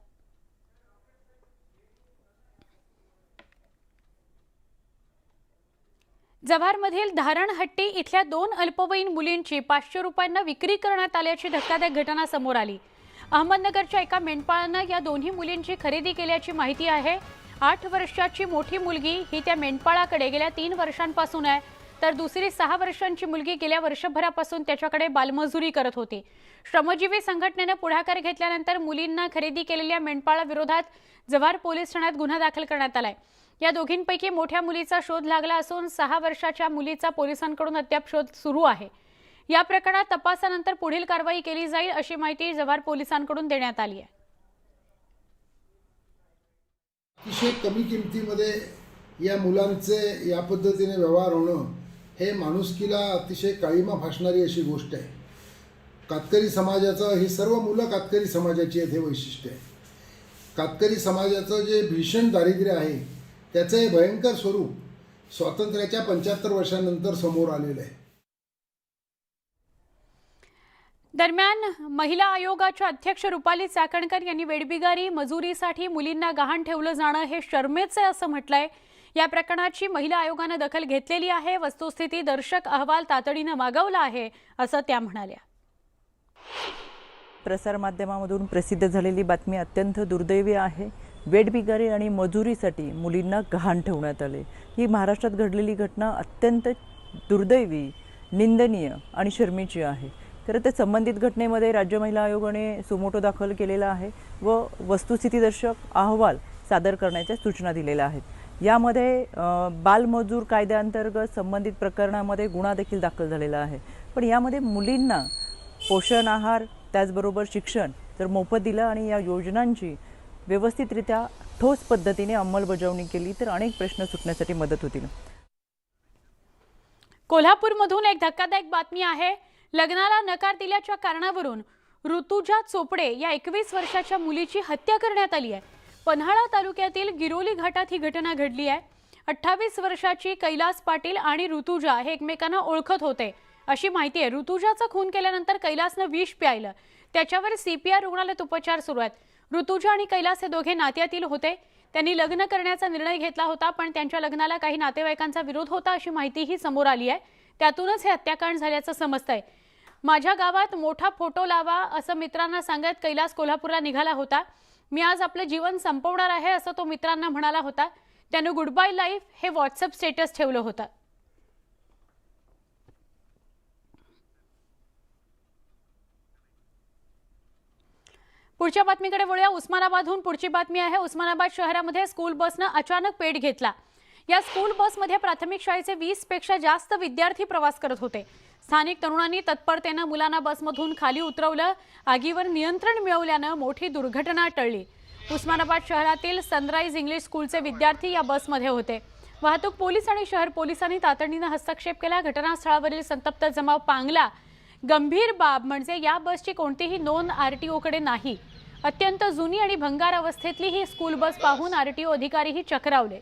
Speaker 1: जव्हारमधील धारणहट्टी इथल्या 2 अल्पवयीन मुलींची 500 रुपयांना विक्री करण्यात आल्याची धक्कादायक घटना समोर आली. अहमदनगरच्या एका मेंढपाळानं या दोन्ही मुलींची खरेदी केल्याची माहिती आहे. 8 वर्षाची मोठी मुलगी ही त्या मेंढपाळाकडे गेल्या 3 वर्षांपासून आहे, तर दुसरी 6 वर्षांची मुलगी गेल्या वर्षभरापासून त्याच्याकडे बालमजुरी करत होती. श्रमजीवी संघटनेने पुढाकार घेतल्यानंतर मुलींना खरेदी केलेल्या मेंढपाळाविरोधात जव्हार पोलीस ठाण्यात गुन्हा दाखल करण्यात आलाय. या दोघींपैकी मोठ्या मुलीचा शोध लागला असून 6 वर्षाच्या मुलीचा पोलिसांकडून अद्याप शोध सुरू आहे. या प्रकरणात तपासानंतर पुढील कारवाई केली जाईल अशी माहिती जव्हार पोलिसांकडून देण्यात आली आहे.
Speaker 17: अतिशय कमी किमतीमध्ये या मुलांचे या पद्धतीने व्यवहार होणं हे माणुसकीला अतिशय काळीमा फासणारी अशी गोष्ट आहे. कातकरी समाजाचं, ही सर्व मुलं कातकरी समाजाची आहेत, हे वैशिष्ट्य आहे. कातकरी समाजाचं जे भीषण दारिद्र्य आहे त्याचं हे भयंकर स्वरूप स्वातंत्र्याच्या 75 वर्षांनंतर समोर आलेलं आहे.
Speaker 1: दरम्यान महिला आयोगाच्या अध्यक्ष रुपाली चाकणकर यांनी वेठबिगारी मजुरीसाठी मुलींना गहाण ठेवलं जाणं हे शर्मेचं असं म्हटलंय. या प्रकरणाची महिला आयोगाने दखल घेतलेली आहे. वस्तुस्थिती दर्शक अहवाल तातडीनं मागवला आहे असं त्या म्हणाल्या.
Speaker 18: प्रसारमाध्यमामधून प्रसिद्ध झालेली बातमी अत्यंत दुर्दैवी आहे. वेठबिगारी आणि मजुरीसाठी मुलींना गहाण ठेवण्यात आले. ही महाराष्ट्रात घडलेली घटना अत्यंत दुर्दैवी, निंदनीय आणि शर्मेची आहे. खरं तर संबंधित घटनेमध्ये राज्य महिला आयोगाने सुमोटो दाखल केलेला आहे व वस्तुस्थितीदर्शक अहवाल सादर करण्याच्या सूचना दिलेल्या आहेत. यामध्ये बालमजूर कायद्याअंतर्गत संबंधित प्रकरणामध्ये गुन्हा देखील दाखल झालेला आहे. पण यामध्ये मुलींना पोषण आहार त्याचबरोबर शिक्षण जर मोफत दिलं आणि या योजनांची व्यवस्थितरित्या ठोस पद्धतीने अंमलबजावणी केली तर अनेक प्रश्न सुटण्यासाठी मदत होतील.
Speaker 1: कोल्हापूरमधून एक धक्कादायक बातमी आहे. लग्नाला नकार दिल्याच्या कारणावरून ऋतुजा चोपडे या 21 वर्षाच्या मुलीची हत्या करण्यात आली आहे. पन्हाळा तालुक्यातील गिरोली घाटात ही घटना घडली आहे. 28 वर्षाची कैलास पाटील आणि ऋतुजा हे एकमेकांना ओळखत होते अशी माहिती आहे. ऋतुजाचा खून केल्यानंतर कैलासनं विष प्यायलं. त्याच्यावर CPR रुग्णालयात उपचार सुरू आहेत. ऋतुजा आणि कैलास हे दोघे नात्यातील होते. त्यांनी लग्न करण्याचा निर्णय घेतला होता, पण त्यांच्या लग्नाला काही नातेवाईकांचा विरोध होता अशी माहितीही समोर आली आहे. त्यातूनच हे हत्याकांड झाल्याचं समजतंय. माझ्या गावात मोठा फोटो लावा असं मित्रांना सांगत कैलास कोल्हापूरला निघाला होता. मी आज आपलं जीवन संपवणार आहे असं तो मित्रांना म्हणाला होता. त्यानं गुड बाय लाईफ हे व्हॉट्सअप स्टेटस ठेवलं होतं. पुढच्या बातमीकडे वळूया. उस्मानाबादहून पुढची बातमी आहे. उस्मानाबाद शहरामध्ये स्कूल बसनं अचानक पेट घेतला. या स्कूल बसमध्ये प्राथमिक शाळेचे 20 पेक्षा जास्त विद्यार्थी प्रवास करत होते. स्थानिक तरुणांनी तत्परतेनं मुलांना बसमधून खाली उतरवलं. आगीवर नियंत्रण मिळवल्यानं मोठी दुर्घटना टळली. उस्मानाबाद शहरातील सनराइज इंग्लिश स्कूलचे विद्यार्थी या बसमध्ये होते. वाहतूक पोलीस आणि शहर पोलिसांनी तातडीनं हस्तक्षेप केला. घटनास्थळावरील संतप्त जमाव पांगला. गंभीर बाब म्हणजे या बसची कोणतीही नोंद आरटीओकडे नाही. अत्यंत जुनी आणि भंगार अवस्थेतली ही स्कूल बस पाहून आरटीओ अधिकारीही चक्रावले.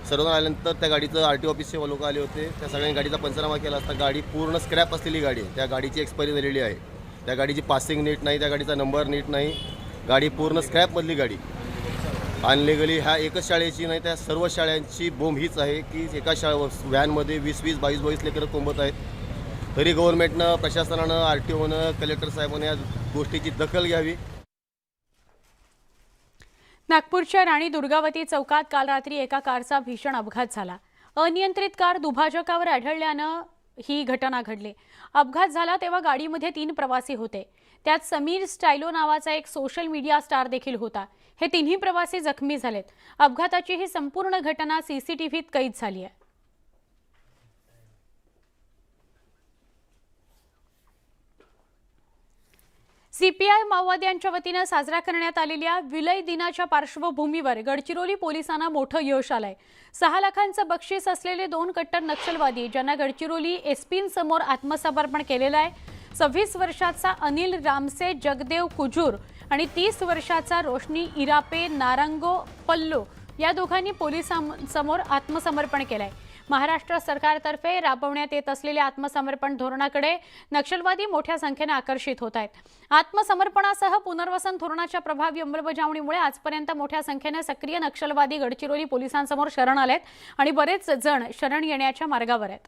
Speaker 19: सर्वजण आल्यानंतर त्या गाडीचं आरटीओ ऑफिसचे लोक आले होते. त्या सगळ्यांनी गाडीचा पंचनामा केला असता. गाडी पूर्ण स्क्रॅप असलेली गाडी आहे. त्या गाडीची एक्सपायरी झालेली आहे. त्या गाडीची पासिंग नीट नाही, त्या गाडीचा नंबर नीट नाही. गाडी पूर्ण स्क्रॅपमधली गाडी. अनलिगली ह्या एकच शाळेची नाही, त्या सर्व शाळांची बोंब हीच आहे की एका व्हॅनमध्ये 20-20, 22-22 लेकरं कोंबत आहेत. तरी गव्हर्नमेंटनं, प्रशासनानं, आरटीओनं, कलेक्टर साहेबांनी या गोष्टीची दखल घ्यावी.
Speaker 1: नागपूरच्या राणी दुर्गावती चौकात काल रात्री एका कारचा भीषण अपघात झाला. अनियंत्रित कार दुभाजकावर आढळल्यानं ही घटना घडली. अपघात झाला तेव्हा गाडीमध्ये 3 प्रवासी होते. त्यात समीर स्टायलो नावाचा एक सोशल मीडिया स्टार देखील होता. हे तिन्ही प्रवासी जखमी झालेत. अपघाताची ही संपूर्ण घटना सीसीटीव्हीत कैद झाली आहे. सीपीआय माओवाद्यांच्या वतीनं साजरा करण्यात आलेल्या विलय दिनाच्या पार्श्वभूमीवर गडचिरोली पोलिसांना मोठं यश आलंय. 6 लाखांचं बक्षीस असलेले 2 कट्टर नक्षलवादी ज्यांना गडचिरोली एसपींसमोर आत्मसमर्पण केलेलं आहे. 26 वर्षाचा अनिल रामसे जगदेव कुजूर आणि 30 वर्षाचा रोशनी इरापे नारंगो पल्लो या दोघांनी पोलिसांसमोर आत्मसमर्पण केलंय. महाराष्ट्र सरकारतर्फे राबवण्यात येत असलेल्या आत्मसमर्पण धोरणाकडे नक्षलवादी मोठ्या संख्येने आकर्षित होत आहेत. आत्मसमर्पणासह पुनर्वसन धोरणाच्या प्रभावी अंमलबजावणीमुळे आजपर्यंत मोठ्या संख्येने सक्रिय नक्षलवादी गडचिरोली पोलिसांसमोर शरण आलेत आणि बरेच जण शरण येण्याच्या मार्गावर आहेत.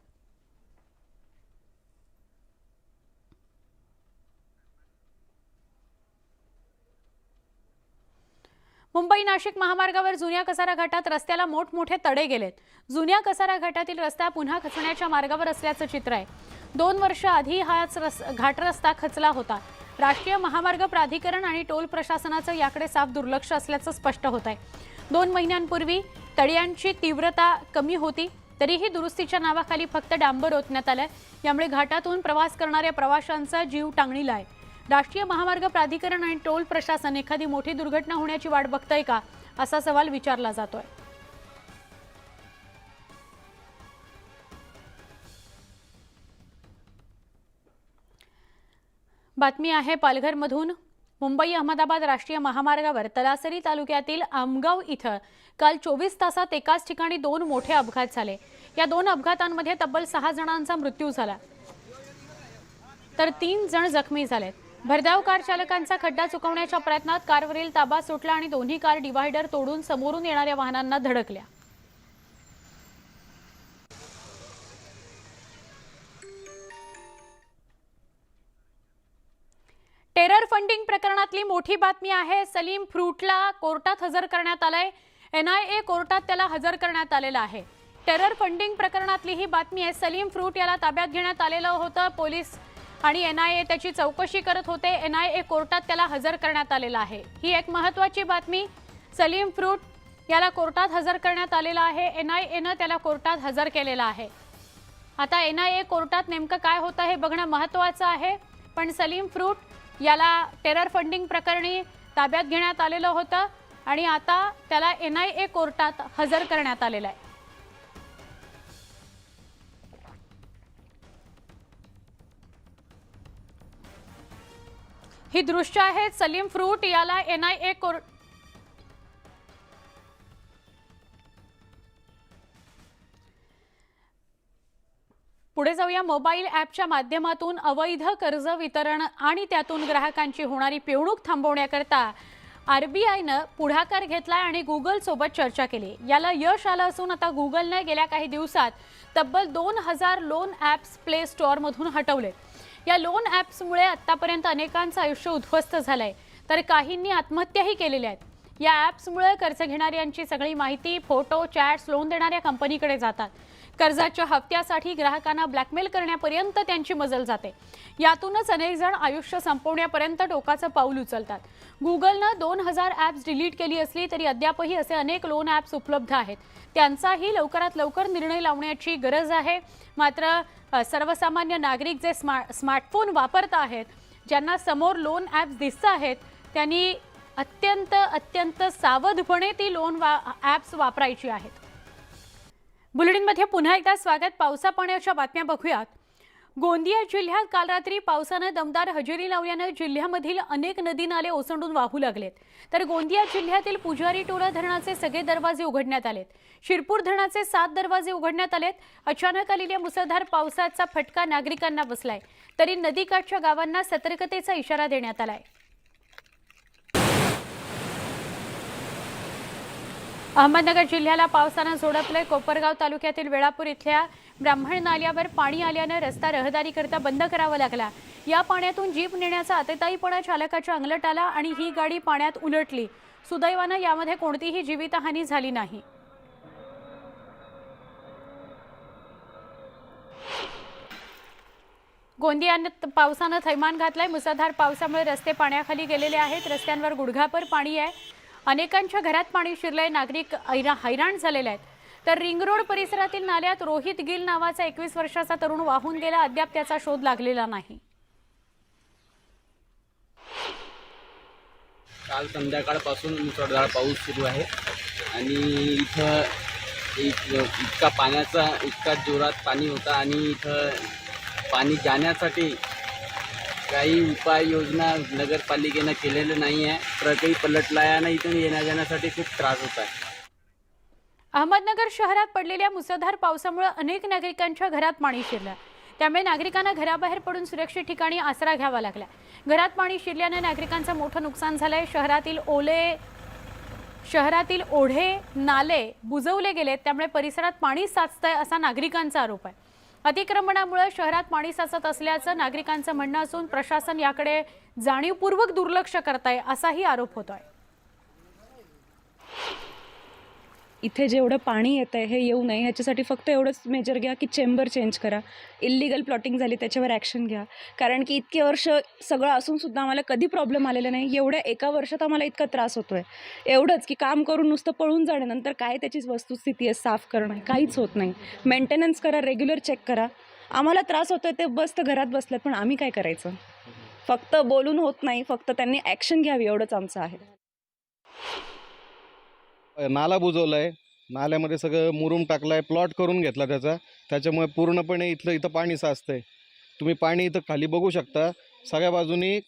Speaker 1: मुंबई नाशिक महामार्गावर जुन्या कसारा घाटात रस्त्याला मोठमोठे तडे गेलेत. जुन्या कसारा घाटातील रस्ता पुन्हा खचण्याच्या मार्गावर असल्याचं चित्र आहे. 2 वर्ष आधी हाच घाट रस्ता खचला होता. राष्ट्रीय महामार्ग प्राधिकरण आणि टोल प्रशासनाचं याकडे साफ दुर्लक्ष असल्याचं स्पष्ट होत आहे. 2 महिन्यांपूर्वी तड्यांची तीव्रता कमी होती तरीही दुरुस्तीच्या नावाखाली फक्त डांबर ओतण्यात आलंय. यामुळे घाटातून प्रवास करणाऱ्या प्रवाशांचा जीव टांगणीला आहे. राष्ट्रीय महामार्ग प्राधिकरण आणि टोल प्रशासन एखादी मोठी दुर्घटना होण्याची वाट बघतंय का असा सवाल विचारला जातोय. बातमी आहे पालघरमधून. मुंबई अहमदाबाद राष्ट्रीय महामार्गावर तलासरी तालुक्यातील आमगाव इथं काल 24 तासात एकाच ठिकाणी 2 मोठे अपघात झाले. या 2 अपघातांमध्ये तब्बल 6 जणांचा मृत्यू झाला तर 3 जण जखमी झालेत. भरधाव कार चालकांचा खड्डा चुकवण्याच्या प्रयत्नात कारवरील ताबा सुटला आणि दोन्ही कार डिव्हायडर तोडून समोरून येणाऱ्या वाहनांना धडकल्या. टेरर फंडिंग प्रकरणातली मोठी बातमी आहे. सलीम फ्रूटला कोर्टात हजर करण्यात आलंय. NIA कोर्टात त्याला हजर करण्यात आलेलं आहे. टेरर फंडिंग प्रकरणातली ही बातमी आहे. सलीम फ्रूट याला ताब्यात घेण्यात आलेलं होतं. पोलीस आणि NIA त्याची चौकशी करत होते. NIA कोर्टात त्याला हजर करण्यात आलेला आहे. ही एक महत्त्वाची बातमी. सलीम फ्रूट याला कोर्टात हजर करण्यात आलेला आहे. NIAनं त्याला कोर्टात हजर केलेला आहे. आता NIA कोर्टात नेमकं काय होतं हे बघणं महत्त्वाचं आहे. पण सलीम फ्रूट याला टेरर फंडिंग प्रकरणी ताब्यात घेण्यात आलेलं होतं आणि आता त्याला NIA कोर्टात हजर करण्यात आलेलं आहे. ही दृश्य आहेत. सलीम फ्रूट याला NIA कोर्ट पुढे जाऊया. मोबाईल ॲपच्या माध्यमातून अवैध कर्ज वितरण आणि त्यातून ग्राहकांची होणारी पिळवणूक थांबवण्याकरता RBIनं पुढाकार घेतलाय आणि गुगल सोबत चर्चा केली. याला यश आलं असून आता गुगलने गेल्या काही दिवसात तब्बल 2000 लोन ॲप्स प्ले स्टोअरमधून हटवले. या लोन ॲप्समुळे आतापर्यंत अनेकांचं आयुष्य उद्ध्वस्त झालंय. तर काहींनी आत्महत्याही केलेल्या आहेत। या ॲप्समुळे कर्ज घेणाऱ्यांची सगळी माहिती फोटो, चॅट्स, लोन देणाऱ्या कंपनीकडे जातात। कर्जाच्या हप्त्यासाठी ग्राहकांना ब्लॅकमेल करण्यापर्यंत त्यांची मजल जाते। यातूनच अनेक जण आयुष्य संपवण्यापर्यंत टोकाचं पाऊल उचलतात। गुगलनं 2000 ॲप्स डिलीट केली असली तरी अद्यापही असे अनेक लोन ॲप्स उपलब्ध आहेत। त्यांचाही लवकरात लवकर निर्णय लावण्याची गरज आहे। मात्र सर्वसामान्य नागरिक जे स्मार्टफोन वापरत आहेत, ज्यांना समोर लोन ॲप्स दिसत आहेत, त्यांनी अत्यंत सावधपणे ती लोन ॲप्स वापरायची आहेत। बुलेटिनमध्ये पुन्हा एकदा स्वागत। पावसा पाण्याच्या बातम्या बघूयात। गोंदिया जिल्ह्यात काल रात्री पावसाने दमदार हजेरी लावल्याने जिल्ह्यामधील अनेक नदी नाले ओसंडून वाहू लागलेत। तर गोंदिया जिल्ह्यातील पुजारी टोला धरणाचे सगळे दरवाजे उघडण्यात आलेत। शिरपूर धरणाचे 7 दरवाजे उघडण्यात आलेत। अचानक आलेल्या मुसळधार पावसाचा फटका नागरिकांना बसलाय, तरी नदीकाठच्या गावांना सतर्कतेचा इशारा देण्यात आलाय। अहमदनगर जिल्ह्याला पावसानं झोडपलंय। कोपरगाव तालुक्यातील वेळापूर इथल्या ब्राह्मण नाल्यावर पाणी आल्यानं रस्ता रहदारीकरता बंद करावा लागला। या पाण्यातून जीप नेण्याचा अतिताईपणा चालकाच्या अंगलट आला आणि ही गाडी पाण्यात उलटली। सुदैवानं यामध्ये कोणतीही जीवितहानी झाली नाही। गोंदियात पावसानं थैमान घातलंय। मुसळधार पावसामुळे रस्ते पाण्याखाली गेलेले आहेत। रस्त्यांवर गुडघाभर पाणी आहे। अनेकांच्या घरात पाणी शिरलंय। नागरिक हैराण झालेले आहेत। तर रिंग रोड परिसरातील नाल्यात रोहित गिल नावाचा 21 वर्षाचा तरुण वाहून गेला। अद्याप त्याचा शोध लागलेला नाही।
Speaker 20: काल संध्याकाळपासून मुसळधार पाऊस सुरू आहे आणि इथं इतका पाण्याचा इतका जोरात पाणी होता आणि इथं पाणी जाण्यासाठी काही उपाययोजना नगरपालिकेनं केलेलं नाही आहे। ट्रकही पलटलायानं इथून येण्या-जाण्यासाठी खूप त्रास होत आहे।
Speaker 1: अहमदनगर शहरात पडलेल्या मुसळधार पावसामुळे अनेक नागरिकांच्या घरात पाणी शिरलं। त्यामुळे नागरिकांना घराबाहेर पडून सुरक्षित ठिकाणी आसरा घ्यावा लागला। घरात पाणी शिरल्याने नागरिकांचं मोठं नुकसान झालंय। शहरातील ओढे, नाले बुजवले गेलेत, त्यामुळे परिसरात पाणी साचतंय असा नागरिकांचा आरोप आहे। अतिक्रमणामुळे शहरात पाणी साचत असल्याचं नागरिकांचं म्हणणं असून प्रशासन याकडे जाणीवपूर्वक दुर्लक्ष करतंय असाही आरोप होतोय।
Speaker 21: इथे जेवढं पाणी येतं आहे हे येऊ नये ह्याच्यासाठी फक्त एवढंच मेजर घ्या की चेंबर चेंज करा। इल्लीगल प्लॉटिंग झाली त्याच्यावर ॲक्शन घ्या, कारण की इतके वर्ष सगळं असूनसुद्धा आम्हाला कधी प्रॉब्लेम आलेला नाही। एवढ्या एका वर्षात आम्हाला इतका त्रास होतो आहे। एवढंच की काम करून नुसतं पळून जाणं, नंतर काय त्याची वस्तुस्थिती आहे साफ करणं, काहीच होत नाही। मेंटेनन्स करा, रेग्युलर चेक करा। आम्हाला त्रास होतो आहे ते बस तर घरात बसल्यात, पण आम्ही काय करायचं? फक्त बोलून होत नाही, फक्त त्यांनी ॲक्शन घ्यावी एवढंच आमचं आहे।
Speaker 11: नाला बुजवला आहे, नाल्यामध्ये सगळं मुरुम टाकला आहे, प्लॉट करून घेतला त्याच्यामुळे पूर्णपणे इथं पाणी साचतंय। तुम्ही पाणी इथं खाली बघू शकता। सगळ्या बाजूनी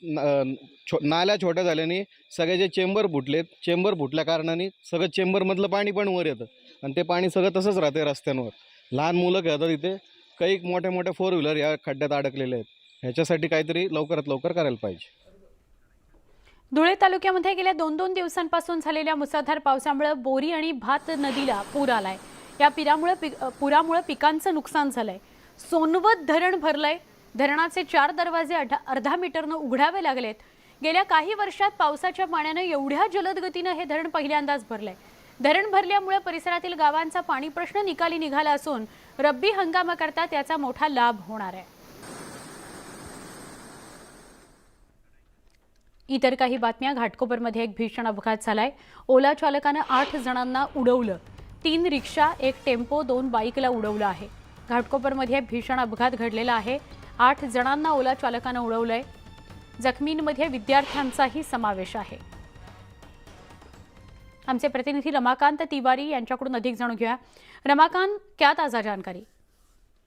Speaker 11: नाल्या छोट्या झाल्याने सगळे जे चेंबर फुटल्या कारणाने सगळं चेंबरमधलं पाणी पण वर येतं आणि ते पाणी सगळं तसंच राहते रस्त्यांवर। लहान मुलं खेळतात इथे, काही मोठ्या 4 व्हीलर या खड्ड्यात अडकलेले आहेत। ह्याच्यासाठी काहीतरी लवकरात लवकर करायला पाहिजे।
Speaker 1: धुळे तालुक्यामध्ये गेल्या 2 दिवसांपासून झालेल्या मुसळधार पावसामुळे बोरी आणि भात नदीला पूर आलाय। या पुरामुळे पिकांचं नुकसान झालंय। सोनवत धरण भरलंय। धरणाचे 4 दरवाजे अर्धा मीटरनं उघडावे लागलेत। गेल्या काही वर्षात पावसाच्या पाण्यानं एवढ्या जलद गतीनं हे धरण पहिल्यांदाच भरलंय। धरण भरल्यामुळे परिसरातील गावांचा पाणी प्रश्न निकाली निघाला असून रब्बी हंगामाकरता त्याचा मोठा लाभ होणार आहे। इतर काही बातम्या। घाटकोपरमध्ये एक भीषण अपघात झालाय। ओला चालकानं 8 जणांना उडवलं। 3 रिक्षा, 1 टेम्पो, 2 बाईकला उडवलं आहे। घाटकोपरमध्ये भीषण अपघात घडलेला आहे। 8 जणांना ओला चालकानं उडवलंय। जखमींमध्ये विद्यार्थ्यांचाही समावेश आहे। आमचे प्रतिनिधी रमाकांत तिवारी यांच्याकडून अधिक जाणून घेऊया। रमाकांत, क्या ताज़ा जानकारी?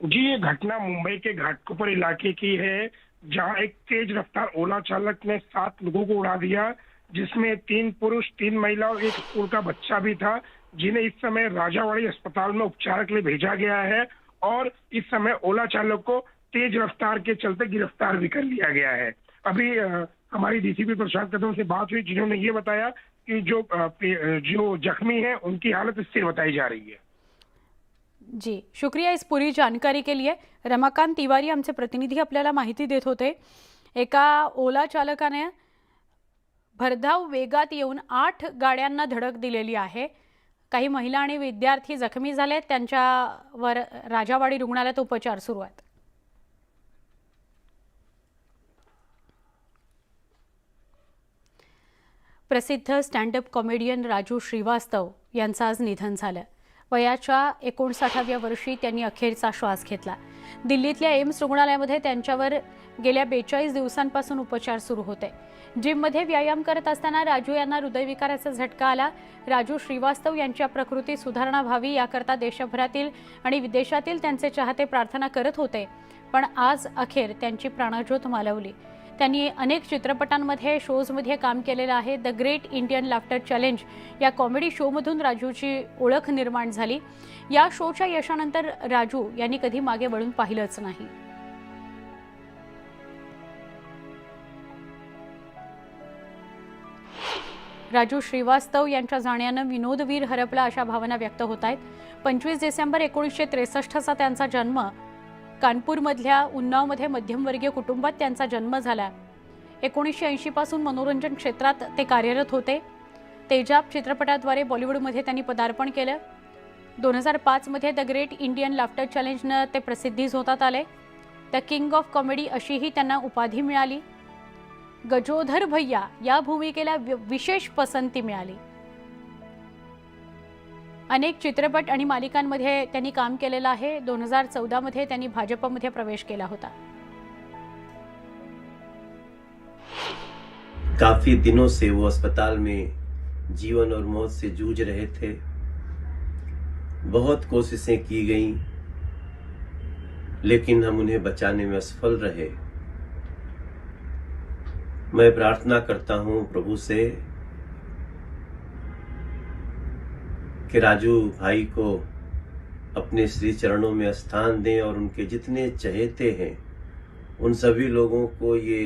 Speaker 22: जी, ये घटना मुंबई के घाटकोपर इलाके की है, जहां एक तेज रफ्तार ओला चालक ने 7 लोगों को उड़ा दिया, जिसमें 3 पुरुष, 3 महिला और एक स्कूल का बच्चा भी था, जिन्हें इस समय राजावाड़ी अस्पताल में उपचार के लिए भेजा गया है। और इस समय ओला चालक को तेज रफ्तार के चलते गिरफ्तार भी कर लिया गया है। अभी हमारी डीसीपी प्रशांत कदम से बात हुई, जिन्होंने ये बताया कि जो जख्मी है उनकी हालत स्थिर बताई जा रही है।
Speaker 1: जी, शुक्रिया इस पूरी जानकारी के लिए। रमाकांत तिवारी आमचे प्रतिनिधी आपल्याला माहिती देत होते। एका ओला चालकाने भरधाव वेगात येऊन 8 गाड्यांना धडक दिलेली आहे. काही महिला आणि विद्यार्थी जखमी झाले. त्यांच्यावर राजावाडी रुग्णालयात उपचार सुरू आहेत. प्रसिद्ध स्टँडअप कॉमेडियन राजू श्रीवास्तव यांचं आज निधन झालं. वयाच्या 59व्या वर्षी त्यांनी अखेरचा श्वास घेतला. दिल्लीतल्या एम्स रुग्णालयामध्ये त्यांच्यावर गेल्या 42 दिवसांपासून उपचार सुरू होते. जिममध्ये व्यायाम करत असताना राजू यांना हृदयविकाराचा झटका आला. राजू श्रीवास्तव यांच्या प्रकृतीत सुधारणा व्हावी याकरता देशभरातील आणि विदेशातील त्यांचे चाहते प्रार्थना करत होते. पण आज अखेर त्यांची प्राणज्योत मालवली. त्यांनी अनेक चित्रपटांमध्ये शोजमध्ये काम केलेलं आहे. The great Indian laughter challenge या कॉमेडी शोमधून राजूची ओळख निर्माण झाली. या शोच्या यशानंतर राजू यांनी कधी मागे वळून पाहिलंच नाही. राजू श्रीवास्तव यांच्या जाण्यानं विनोदवीर हरपला अशा भावना व्यक्त होत आहेत. 25 डिसेंबर 1963चा त्यांचा जन्म. कानपूरमधल्या उन्नावमध्ये मध्यमवर्गीय कुटुंबात त्यांचा जन्म झाला. 1980 पासून मनोरंजन क्षेत्रात ते कार्यरत होते. तेजाब चित्रपटाद्वारे बॉलिवूडमध्ये त्यांनी पदार्पण केलं. 2005 मध्ये द ग्रेट इंडियन लाफ्टर चॅलेंजनं ते प्रसिद्धीस होतात आले. द किंग ऑफ कॉमेडी अशीही त्यांना उपाधी मिळाली. गजोधर भैया या भूमिकेला विशेष पसंती मिळाली. अनेक चित्रपट आणि मालिकांमध्ये त्यांनी काम केलेलं आहे. 2014 मध्ये त्यांनी भाजपमध्ये प्रवेश केला होता.
Speaker 2: काफी दिनों से वो अस्पताल में जीवन और मौत से जूझ रहे थे. बहुत कोशिशें की गईं, लेकिन हम उन्हें बचाने में असफल रहे. मैं प्रार्थना करता हूं प्रभु से कि राजू भाई को अपने श्री चरणों में स्थान दें और उनके जितने चहेते हैं उन सभी लोगों को ये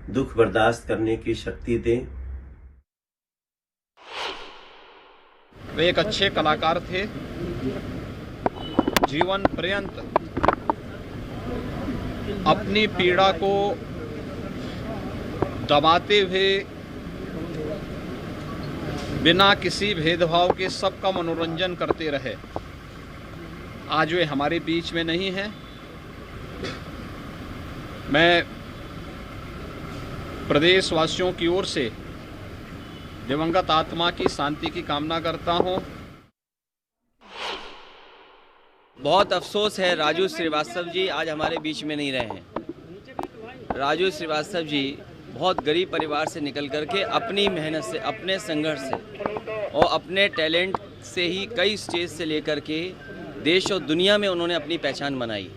Speaker 2: दुख बर्दाश्त करने की शक्ति दें.
Speaker 10: वे एक अच्छे कलाकार थे. जीवन पर्यंत अपनी पीड़ा को दबाते हुए बिना किसी भेदभाव के सबका मनोरंजन करते रहे. आज वे हमारे बीच में नहीं हैं. मैं प्रदेशवासियों की ओर से दिवंगत आत्मा की शांति की कामना करता हूं.
Speaker 20: बहुत अफसोस है राजू श्रीवास्तव जी आज हमारे बीच में नहीं रहे हैं. राजू श्रीवास्तव जी बहुत गरीब परिवार से निकल करके अपनी मेहनत से, अपने संघर्ष से और अपने टैलेंट से ही कई स्टेज से लेकर के देश और दुनिया में उन्होंने अपनी पहचान बनाई.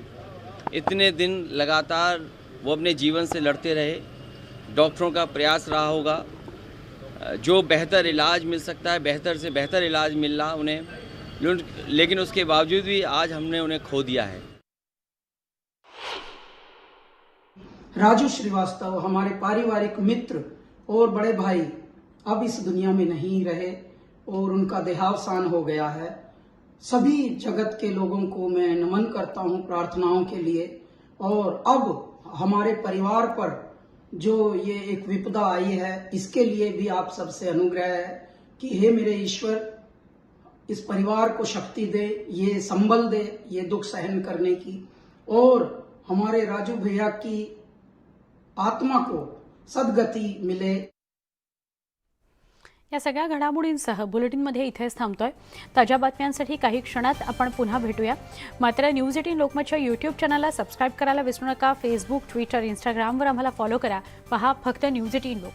Speaker 20: इतने दिन लगातार वो अपने जीवन से लड़ते रहे. डॉक्टरों का प्रयास रहा होगा जो बेहतर इलाज मिल सकता है, बेहतर से बेहतर इलाज मिल रहा उन्हें, लेकिन उसके बावजूद भी आज हमने उन्हें खो दिया है.
Speaker 4: राजू श्रीवास्तव हमारे पारिवारिक मित्र और बड़े भाई अब इस दुनिया में नहीं रहे और उनका देहावसान हो गया है. सभी जगत के लोगों को मैं नमन करता हूं प्रार्थनाओं के लिए. और अब हमारे परिवार पर जो ये एक विपदा आई है इसके लिए भी आप सबसे अनुग्रह है कि हे मेरे ईश्वर इस परिवार को शक्ति दे, ये संबल दे ये दुख सहन करने की, और हमारे राजू भैया की आत्मा को सद्गती मिले.
Speaker 1: या सगळ्या घडामोडींसह बुलेटिनमध्ये इथेच थांबतोय. ताज्या बातम्यांसाठी काही क्षणात आपण पुन्हा भेटूया. मात्र न्यूज 18 लोकमतच्या यूट्यूब चॅनलला सबस्क्राईब करायला विसरू नका. फेसबुक, ट्विटर, इंस्टाग्रामवर आम्हाला फॉलो करा. पहा फक्त न्यूज 18 लोक.